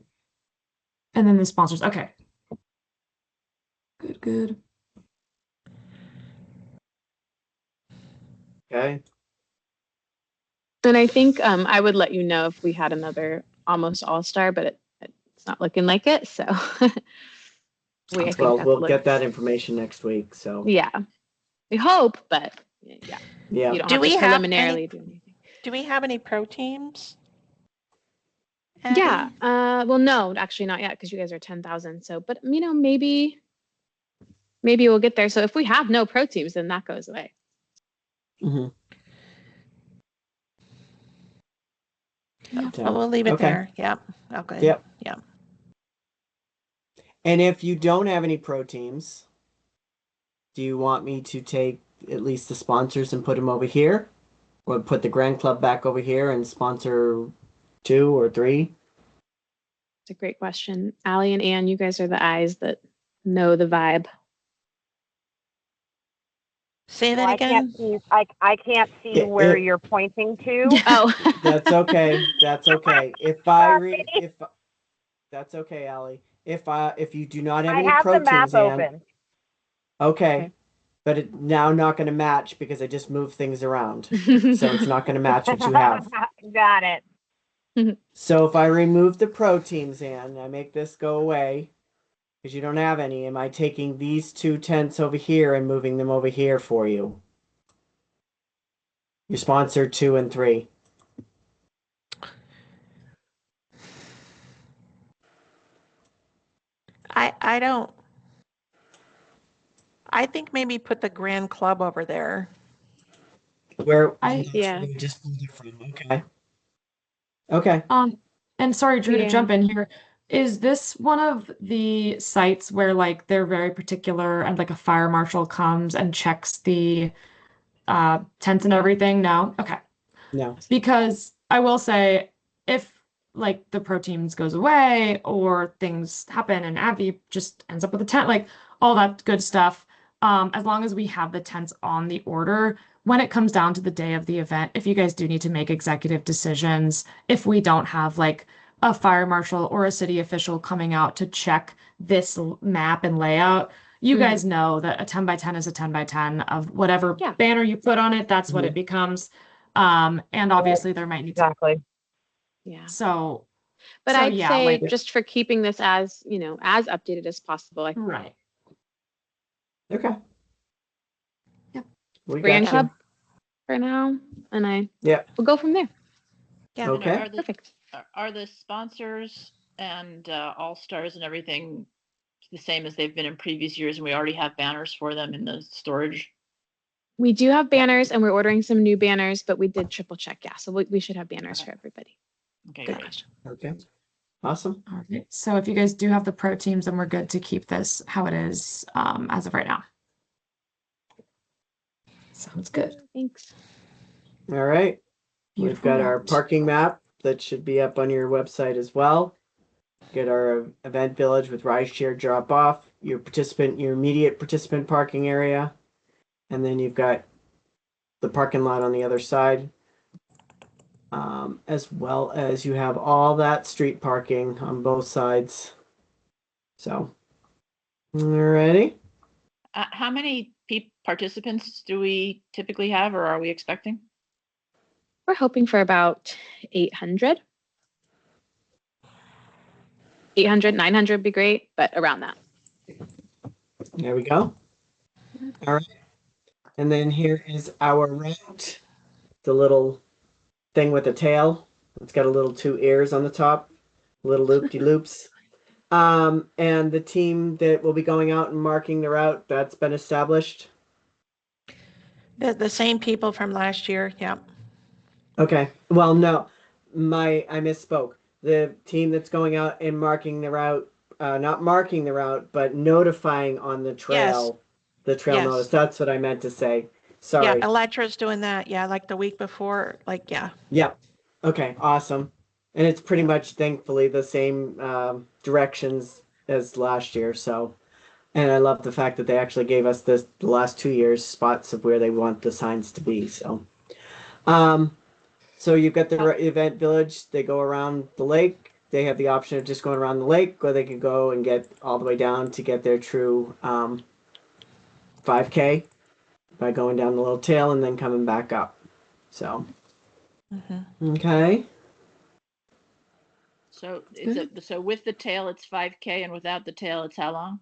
and then the sponsors. Okay. Good. Okay. Then I think I would let you know if we had another almost all-star, but it's not looking like it. So we'll get that information next week. So yeah, we hope, but yeah. You don't have to preliminarily do anything. Do we have any pro teams? Yeah. Well, no, actually not yet, because you guys are 10,000. So, but maybe we'll get there. So if we have no pro teams, then that goes away. Mm-hmm. Yeah. Well, we'll leave it there. Yep. Okay. Yep. Yep. And if you don't have any pro teams, do you want me to take at least the sponsors and put them over here? Or put the Grand Club back over here and sponsor 2 or 3? It's a great question. Allie and Ann, you guys are the eyes that know the vibe. Say that again. I can't see where you're pointing to. Oh, that's okay. That's okay. That's okay, Allie. If you do not have any pro teams, I have the map open. Okay. But it's now not going to match because I just moved things around. So it's not going to match what you have. Got it. So if I remove the pro teams, Ann, I make this go away because you don't have any. Am I taking these 2 tents over here and moving them over here for you? You sponsored 2 and 3. I don't. I think maybe put the Grand Club over there. Where just moved it from. Okay. And sorry, Drew, to jump in here. Is this one of the sites where like they're very particular and like a fire marshal comes and checks the tents and everything? No? Okay. No. Because I will say if like the pro teams goes away or things happen and AbbVie just ends up with a tent, like all that good stuff, as long as we have the tents on the order, when it comes down to the day of the event, if you guys do need to make executive decisions, if we don't have like a fire marshal or a city official coming out to check this map and layout, you guys know that a 10 by 10 is a 10 by 10 of whatever banner you put on it, that's what it becomes. And obviously there might need to. Exactly. Yeah. So, but I'd say just for keeping this as, as updated as possible. Right. Okay. Yep. Grand Club for now, and we'll go from there. Yeah. Okay. Perfect. Are the sponsors and all stars and everything the same as they've been in previous years, and we already have banners for them in the storage? We do have banners, and we're ordering some new banners, but we did triple check. Yeah, so we should have banners for everybody. Okay, good great. question. Okay. Awesome. All right. So if you guys do have the pro teams, then we're good to keep this how it is as of right now. Sounds good. Thanks. All right. We've Beautiful got our route. parking map that should be up on your website as well. Get our event village with ride share drop off, your immediate participant parking area, and then you've got the parking lot on the other side, as well as you have all that street parking on both sides. So, alrighty. How many participants do we typically have, or are we expecting? We're hoping for about 800. 800, 900 would be great, but around that. There we go. All right. And then here is our route, the little thing with the tail. It's got a little 2 ears on the top, little loop-de-loops. And the team that will be going out and marking the route, that's been established. The same people from last year. Yep. Okay. Well, no, I misspoke. The team that's going out and marking the route, not marking the route, but notifying on the trail, the trail Yes. notice. That's what I meant to say. Yeah, Sorry. Electra's doing that. Yeah, like the week before. Like, yeah. Yep. Okay. Awesome. And it's pretty much, thankfully, the same directions as last year. So, and I love the fact that they actually gave us the last 2 years spots of where they want the signs to be. So you've got the event village. They go around the lake. They have the option of just going around the lake, or they can go and get all the way down to get their true 5K by going down the little tail and then coming back up. So, okay. So so with the tail, it's 5K, and without the tail, it's how long?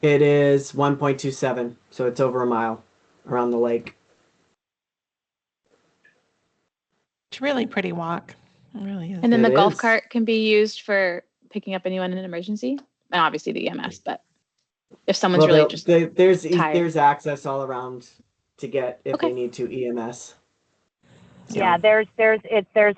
It is 1.27, so it's over a mile around the lake. It's really pretty walk. It really is. And then It the golf is. cart can be used for picking up anyone in an emergency. And obviously the EMS, but if someone's really just tired. There's access all around to get if Okay. they need to EMS. So, Yeah, there's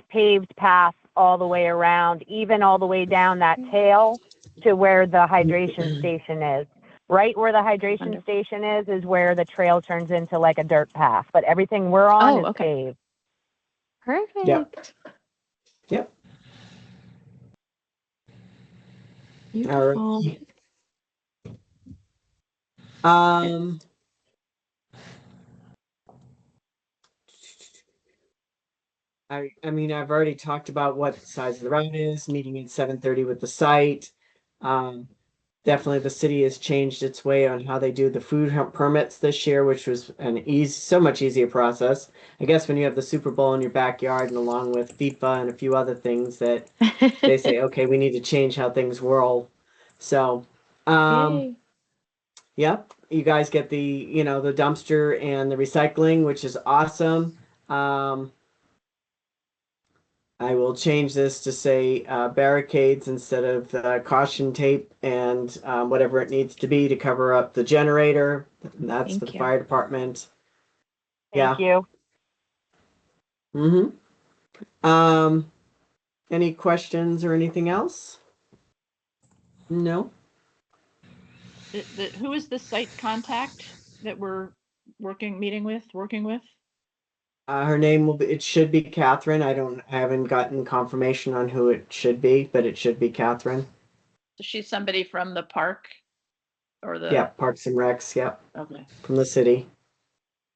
paved paths all the way around, even all the way down that tail to where the hydration station is. Right where the hydration Wonderful. station is where the trail turns into like a dirt path. But everything we're on is Okay. paved. Perfect. Yep. Beautiful. All right. I mean, I've already talked about what the size of the route is, meeting at 7:30 with the site. Definitely the city has changed its way on how they do the food permits this year, which was so much easier process. I guess when you have the Super Bowl in your backyard and along with FIFA and a few other things that they say, okay, we need to change how things roll. So, Yay. yep, you guys get the dumpster and the recycling, which is awesome. I will change this to say barricades instead of caution tape and whatever it needs to be to cover up the generator. And that's for the Thank you. fire department. Thank you. Any questions or anything else? No. Who is the site contact that we're working with? Her name it should be Catherine. I haven't gotten confirmation on who it should be, but it should be Catherine. So she's somebody from the park or the. Yeah, Parks and Recs. Yep. Okay. From the city,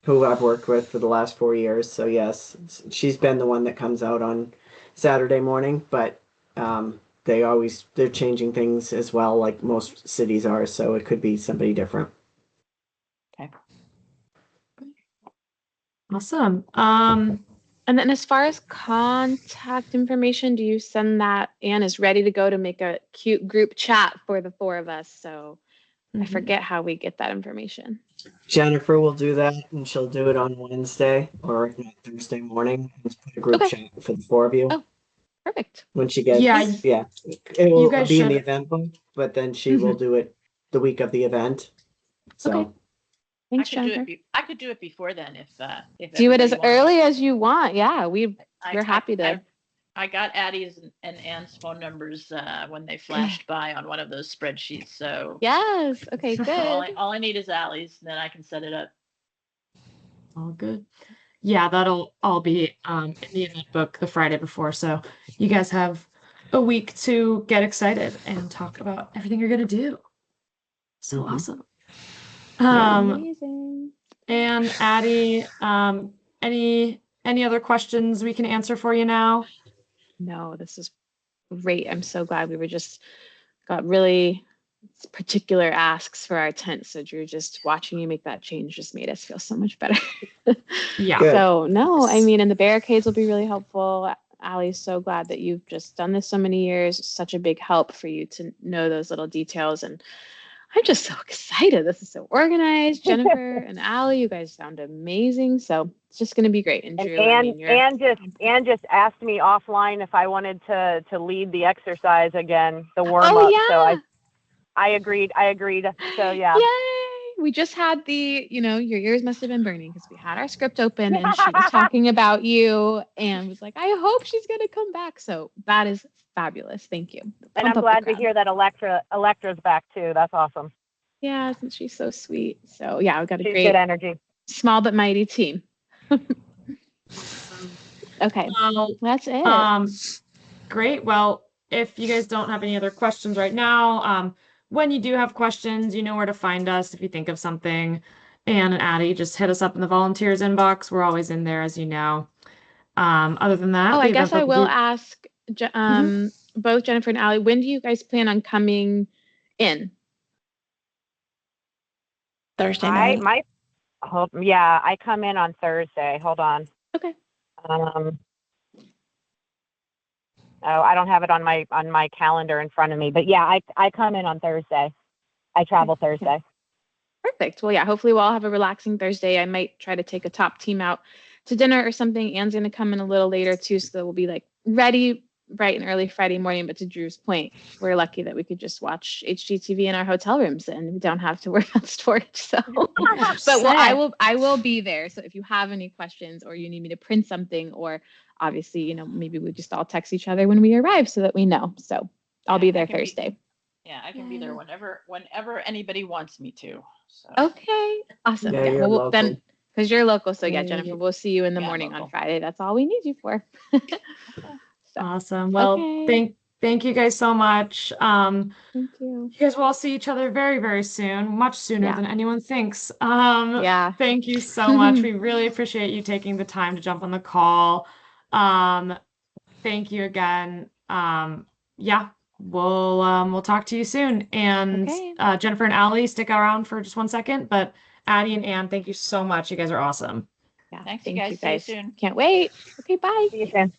who I've worked with for the last 4 years. So yes, she's been the one that comes out on Saturday morning, but they're changing things as well, like most cities are. So it could be somebody different. Okay. Awesome. And then as far as contact information, do you send that? Anne is ready to go to make a cute group chat for the 4 of us. So I forget how we get that information. Jennifer will do that, and she'll do it on Wednesday or Thursday morning. Just put a group chat for the 4 of you. Oh, perfect. When she gets, Yeah, it will guys be in the should- event book, but then she will do it the week of the event. So. Okay. Thanks, I could Jennifer. do it. I could do it before then if Do it as everybody wanted. early as you want. Yeah, we're happy to. I got Addie's and Anne's phone numbers when they flashed by on one of those spreadsheets. So Yes. Okay, good. all I need is Allie's, and then I can set it up. All good. Yeah, that'll all be in the event book the Friday before. So you guys have a week to get excited and talk about everything you're gonna do. So Mhm. awesome. Yeah. Amazing. And Addie, any other questions we can answer for you now? No, this is great. I'm so glad we were just got really particular asks for our tent. So Drew, just watching you make that change just made us feel so much better. Yeah. Good. So no, I mean, and the barricades will be really helpful. Allie's so glad that you've just done this so many years. It's such a big help for you to know those little details. And I'm just so excited. This is so organized. Jennifer and Allie, you guys sound amazing. So it's just going to be great. And And Drew, I mean, you're Anne just asked me offline if I wanted to lead the exercise again, the warm oh up. yeah. So I agreed. So yeah. Yay! We just had your ears must have been burning because we had our script open and she was talking about you and was like, I hope she's gonna come back. So that is fabulous. Thank you. And Pump I'm up the glad to crowd. hear that Electra's back too. That's awesome. Yeah, since she's so sweet. So yeah, we've got a She's great good energy. small but mighty team. Okay, Well, that's it. great. Well, if you guys don't have any other questions right now, when you do have questions, you know where to find us if you think of something. Anne and Addie, just hit us up in the volunteers inbox. We're always in there, as you know. Other than that, Oh, the I event guess I book will will be ask Mhm. both Jennifer and Allie, when do you guys plan on coming in? Thursday night. I come in on Thursday. Hold on. Okay. Oh, I don't have it on my calendar in front of me, but yeah, I come in on Thursday. I travel Thursday. Perfect. Well, yeah, hopefully we'll all have a relaxing Thursday. I might try to take a top team out to dinner or something. Anne's going to come in a little later too, so that we'll be like ready bright and early Friday morning. But to Drew's point, we're lucky that we could just watch HGTV in our hotel rooms and we don't have to worry about storage. So, but I will be there. So if you have any questions or you need me to print something, or obviously, maybe we just all text each other when we arrive so that we know. So I'll be there Thursday. I can be there whenever anybody wants me to. So. Okay, awesome. Yeah, Yeah, you're well, local. then, because you're local, so yeah, Yeah. Jennifer, we'll see you in the morning on Friday. That's all we need you for. So, Awesome. Well, okay. thank you guys so much. Thank you. You guys will all see each other very, very soon, much sooner Yeah. than anyone thinks. Yeah. Thank you so much. We really appreciate you taking the time to jump on the call. Thank you again. Yeah, we'll talk to you soon. And Okay. Jennifer and Allie, stick around for just 1 second. But Addie and Anne, thank you so much. You guys are awesome. Yeah. Thanks, Thank you guys. you See you guys. soon. Can't wait. Okay, bye. See you soon.